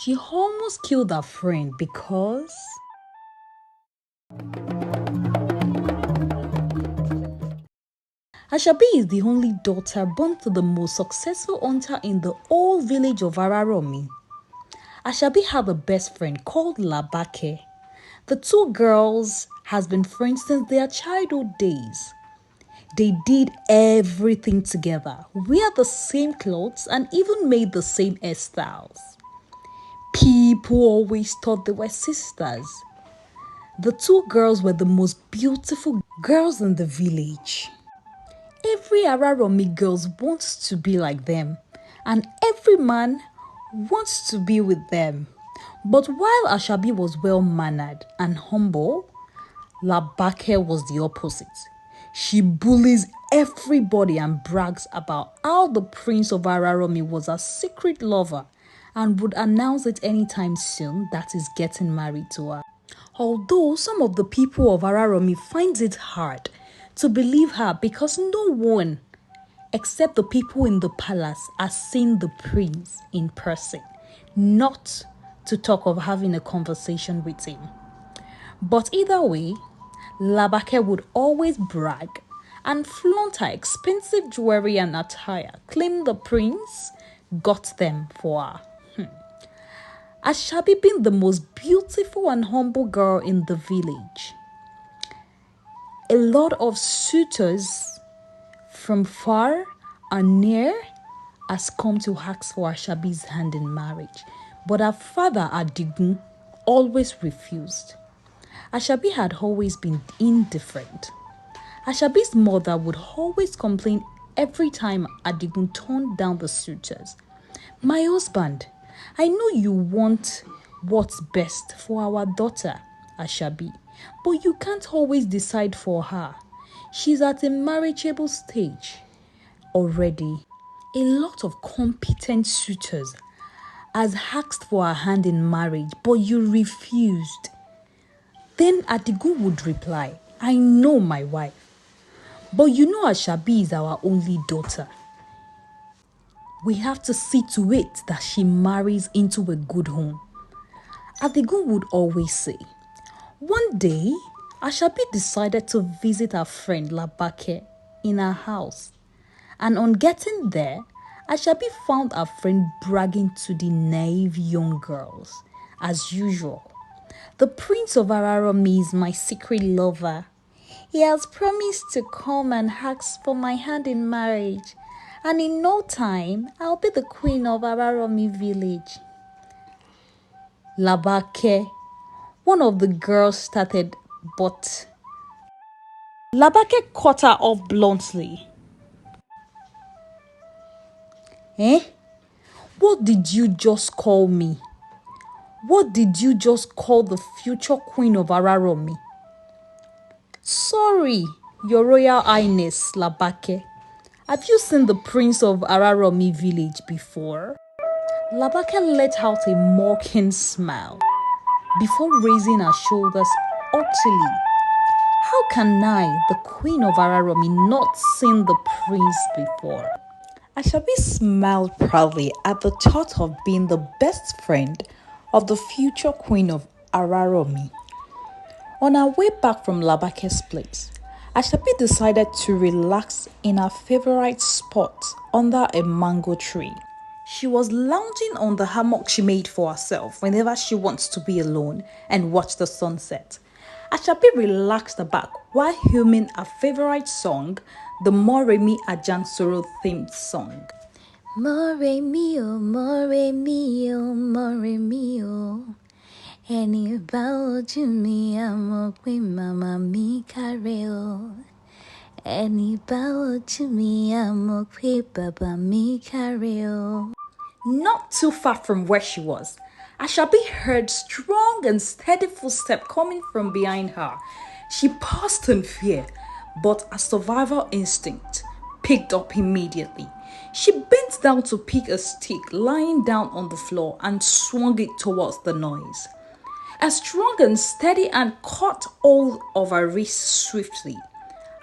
She almost killed her friend because Ashabi is the only daughter born to the most successful hunter in the whole village of Oluronbi. Ashabi had a best friend called Labake. The two girls has been friends since their childhood days. They did everything together, wear the same clothes and even made the same hairstyles. People always thought they were sisters. The two girls were the most beautiful girls in the village. Every Oluronbi girl wants to be like them, and every man wants to be with them. But while Ashabi was well-mannered and humble, Labake was the opposite. She bullies everybody and brags about how the prince of Oluronbi was a secret lover and would announce it anytime soon that he's getting married to her. Although some of the people of Oluronbi finds it hard to believe her because no one except the people in the palace has seen the prince in person, not to talk of having a conversation with him. But either way, Labake would always brag and flaunt her expensive jewelry and attire, claiming the prince got them for her. Ashabi being the most beautiful and humble girl in the village, a lot of suitors from far and near has come to ask for Ashabi's hand in marriage, but her father Adigun always refused. Ashabi had always been indifferent. Ashabi's mother would always complain every time Adigun turned down the suitors. "My husband, I know you want what's best for our daughter, Ashabi, but you can't always decide for her. She's at a marriageable stage already. A lot of competent suitors has asked for her hand in marriage, but you refused." Then Adigun would reply, "I know, my wife, but you know Ashabi is our only daughter. We have to see to it that she marries into a good home." Adigun would always say. One day, Ashabi decided to visit her friend Labake in her house. And on getting there, Ashabi found her friend bragging to the naive young girls, as usual. "The prince of Oluronbi is my secret lover. He has promised to come and ask for my hand in marriage, and in no time, I'll be the queen of Oluronbi village." Labake, one of the girls, started, but Labake cut her off bluntly. "Eh? What did you just call me? What did you just call the future queen of Oluronbi?" "Sorry, your royal highness, Labake. Have you seen the prince of Oluronbi village before?" Labake let out a mocking smile before raising her shoulders haughtily. "How can I, the queen of Oluronbi, not seen the prince before?" Ashabi smiled proudly at the thought of being the best friend of the future queen of Oluronbi. On her way back from Labake's place, Ashabi decided to relax in her favorite spot under a mango tree. She was lounging on the hammock she made for herself whenever she wants to be alone and watch the sunset. Ashabi relaxed her back while humming her favorite song, the Moremi Ajansoro themed song. Moremi o, Moremi o, Moremi o. Ẹni bá ojú mi á mọ̀ pé màmá mi káre o. Ẹni bá ojú mi á mọ̀ pé bàbá mi káre o. Not too far from where she was, Ashabi heard strong and steady footsteps coming from behind her. She paused in fear, but a survival instinct picked up immediately. She bent down to pick a stick lying down on the floor and swung it towards the noise. As strong and steady and caught hold of her wrist swiftly.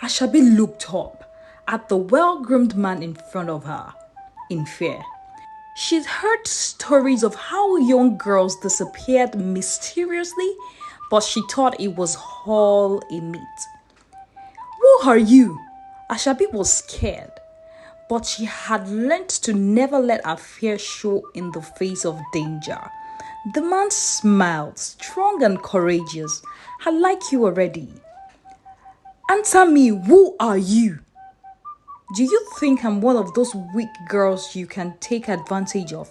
Ashabi looked up at the well-groomed man in front of her in fear. She'd heard stories of how young girls disappeared mysteriously, but she thought it was all a myth. Who are you? Ashabi was scared, but she had learned to never let her fear show in the face of danger. The man smiled, strong and courageous. I like you already. Answer me, who are you? Do you think I'm one of those weak girls you can take advantage of?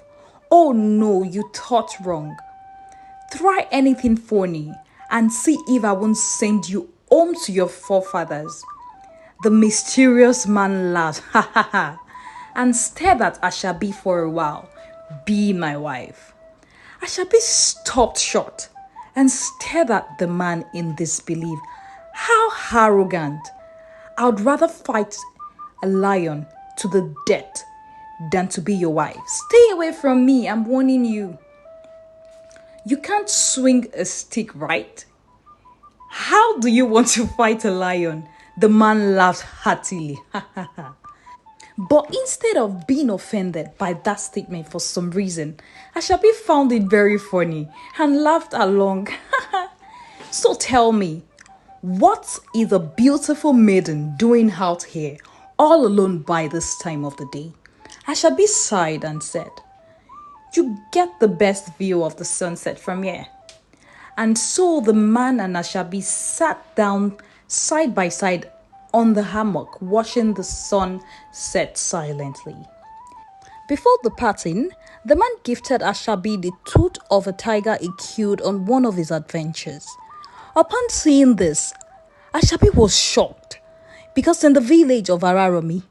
Oh no, you thought wrong. Try anything funny and see if I won't send you home to your forefathers. The mysterious man laughed, ha ha ha, and stared at Ashabi for a while. Be my wife. Ashabi stopped short and stared at the man in disbelief. How arrogant! I would rather fight a lion to the death than to be your wife. Stay away from me, I'm warning you. You can't swing a stick, right? How do you want to fight a lion? The man laughed heartily. But instead of being offended by that statement for some reason, Ashabi found it very funny and laughed along. So tell me, what is a beautiful maiden doing out here all alone by this time of the day? Ashabi sighed and said, you get the best view of the sunset from here. And so the man and Ashabi sat down side by side on the hammock, watching the sun set silently. Before departing, the man gifted Ashabi the tooth of a tiger he killed on one of his adventures. Upon seeing this, Ashabi was shocked because in the village of Araromi,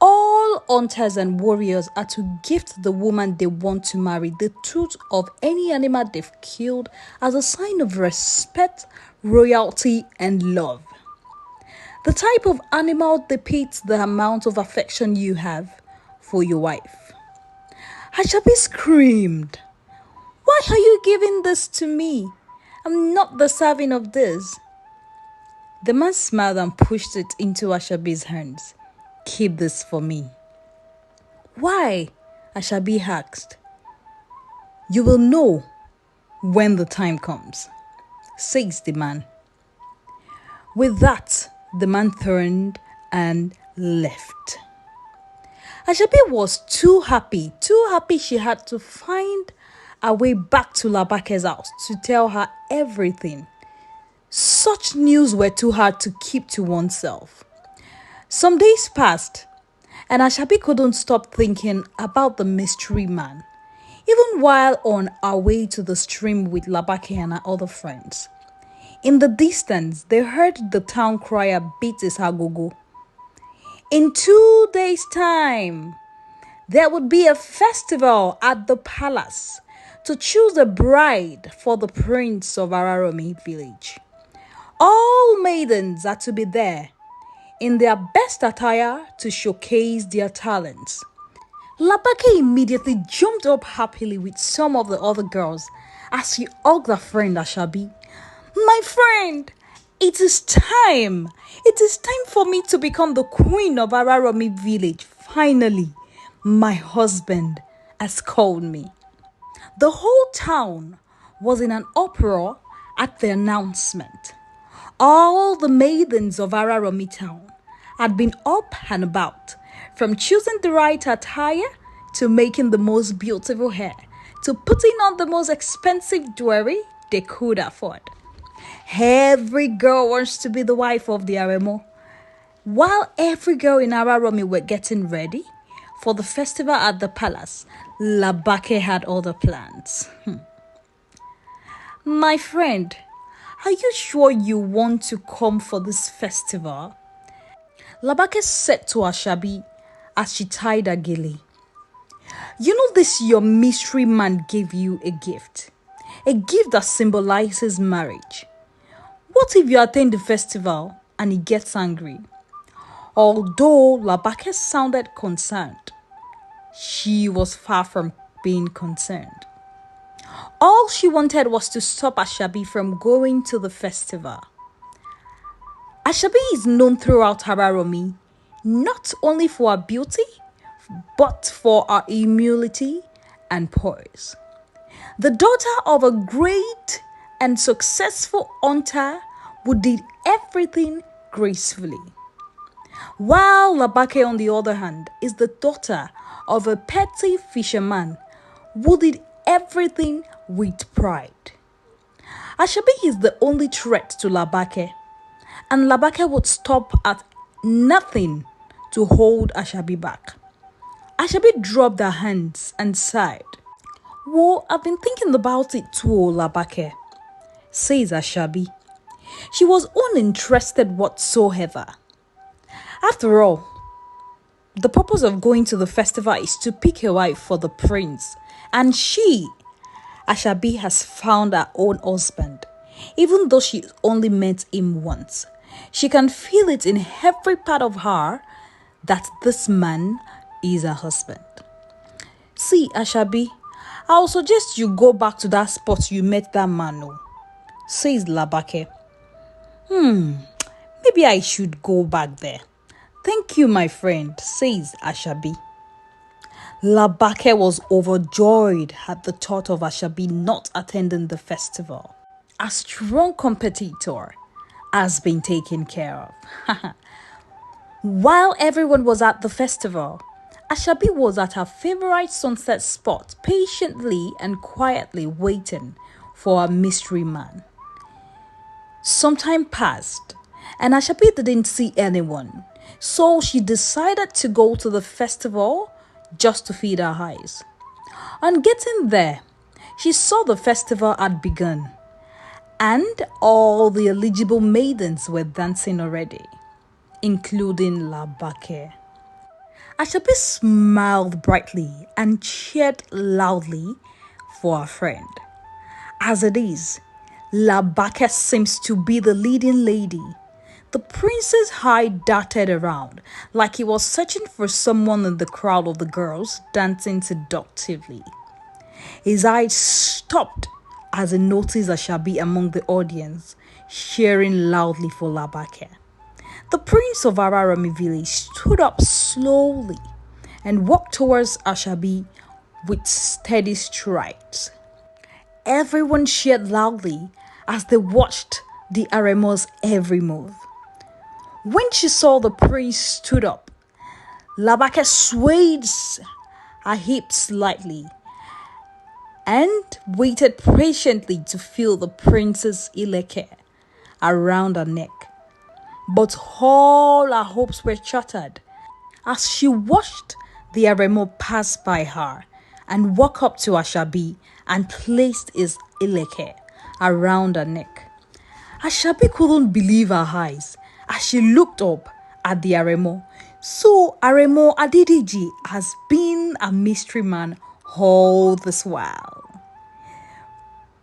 all hunters and warriors are to gift the woman they want to marry the tooth of any animal they've killed as a sign of respect, royalty, and love. The type of animal depicts the amount of affection you have for your wife. Ashabi screamed, why are you giving this to me? I'm not deserving of this. The man smiled and pushed it into Ashabi's hands. Keep this for me. Why? Ashabi asked. You will know when the time comes, says the man. With that, the man turned and left. Ashabi was too happy she had to find her way back to Labake's house to tell her everything. Such news were too hard to keep to oneself. Some days passed, and Ashabi couldn't stop thinking about the mystery man, even while on our way to the stream with Labake and her other friends. In the distance, they heard the town crier beat his agogo. In 2 days' time, there would be a festival at the palace to choose a bride for the prince of Araromi village. All maidens are to be there in their best attire to showcase their talents. Labake immediately jumped up happily with some of the other girls as she hugged her friend Ashabi. My friend, it is time. It is time for me to become the queen of Araromi village. Finally, my husband has called me. The whole town was in an uproar at the announcement. All the maidens of Araromi town had been up and about, from choosing the right attire to making the most beautiful hair to putting on the most expensive jewelry they could afford. Every girl wants to be the wife of the Aremo. While every girl in Araromi were getting ready for the festival at the palace, Labake had other plans. My friend, are you sure you want to come for this festival? Labake said to Ashabi as she tied her gilly. You know this your mystery man gave you a gift that symbolizes marriage. What if you attend the festival and he gets angry? Although Labake sounded concerned, she was far from being concerned. All she wanted was to stop Ashabi from going to the festival. Ashabi is known throughout Araromi not only for her beauty, but for her humility and poise. The daughter of a great and successful hunter who did everything gracefully. While Labake, on the other hand, is the daughter of a petty fisherman who did everything with pride. Ashabi is the only threat to Labake, and Labake would stop at nothing to hold Ashabi back. Ashabi dropped her hands and sighed. Well, I've been thinking about it too, Labake, says Ashabi. She was uninterested whatsoever. After all, the purpose of going to the festival is to pick a wife for the prince, and she, Ashabi, has found her own husband. Even though she only met him once, she can feel it in every part of her that this man is her husband. See, Ashabi, I'll suggest you go back to that spot you met that man, says Labake. Maybe I should go back there. Thank you, my friend, says Ashabi. Labake was overjoyed at the thought of Ashabi not attending the festival. A strong competitor has been taken care of. While everyone was at the festival, Ashabi was at her favorite sunset spot, patiently and quietly waiting for a mystery man. Some time passed, and Ashabi didn't see anyone, so she decided to go to the festival just to feed her eyes. On getting there, she saw the festival had begun, and all the eligible maidens were dancing already, including Labake. Ashabi smiled brightly and cheered loudly for her friend. As it is, Labake seems to be the leading lady. The prince's eye darted around like he was searching for someone in the crowd of the girls dancing seductively. His eyes stopped as he noticed Ashabi among the audience, cheering loudly for Labake. The prince of Oluronbi village stood up slowly and walked towards Ashabi with steady strides. Everyone cheered loudly as they watched the Aremo's every move. When she saw the prince stood up, Labake swayed her hips slightly and waited patiently to feel the prince's ileke around her neck. But all her hopes were shattered as she watched the Aremo pass by her and walk up to Ashabi and placed his ileke around her neck. Ashabi couldn't believe her eyes as she looked up at the Aremo. So Aremo Adediji has been a mystery man all this while.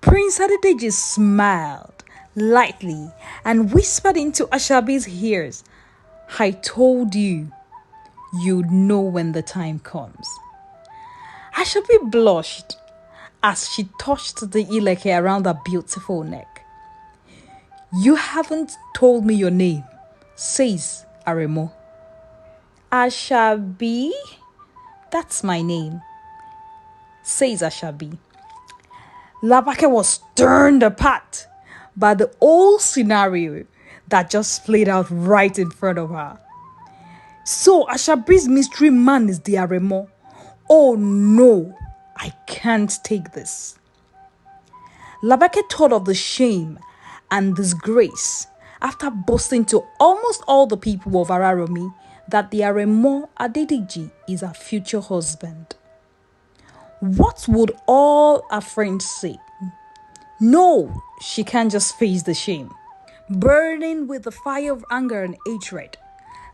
Prince Adediji smiled lightly and whispered into Ashabi's ears, "I told you, you'd know when the time comes." Ashabi blushed as she touched the ileke around her beautiful neck. "You haven't told me your name," says Aremo. "Ashabi, that's my name," says Ashabi. Labake was turned apart by the whole scenario that just played out right in front of her. So Ashabi's mystery man is the Aremo. Oh no, I can't take this. Labake thought of the shame and disgrace after boasting to almost all the people of Oluronbi that the Aremo Adediji is her future husband. What would all her friends say? No, she can't just face the shame. Burning with the fire of anger and hatred,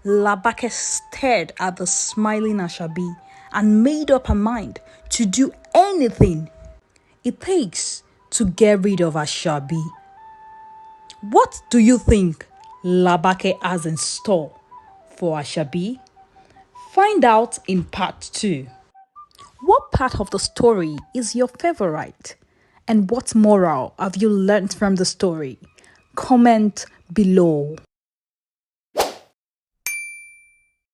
Labake stared at the smiling Ashabi and made up her mind to do anything it takes to get rid of Ashabi. What do you think Labake has in store for Ashabi? Find out in part 2. What part of the story is your favorite? And what moral have you learned from the story? Comment below.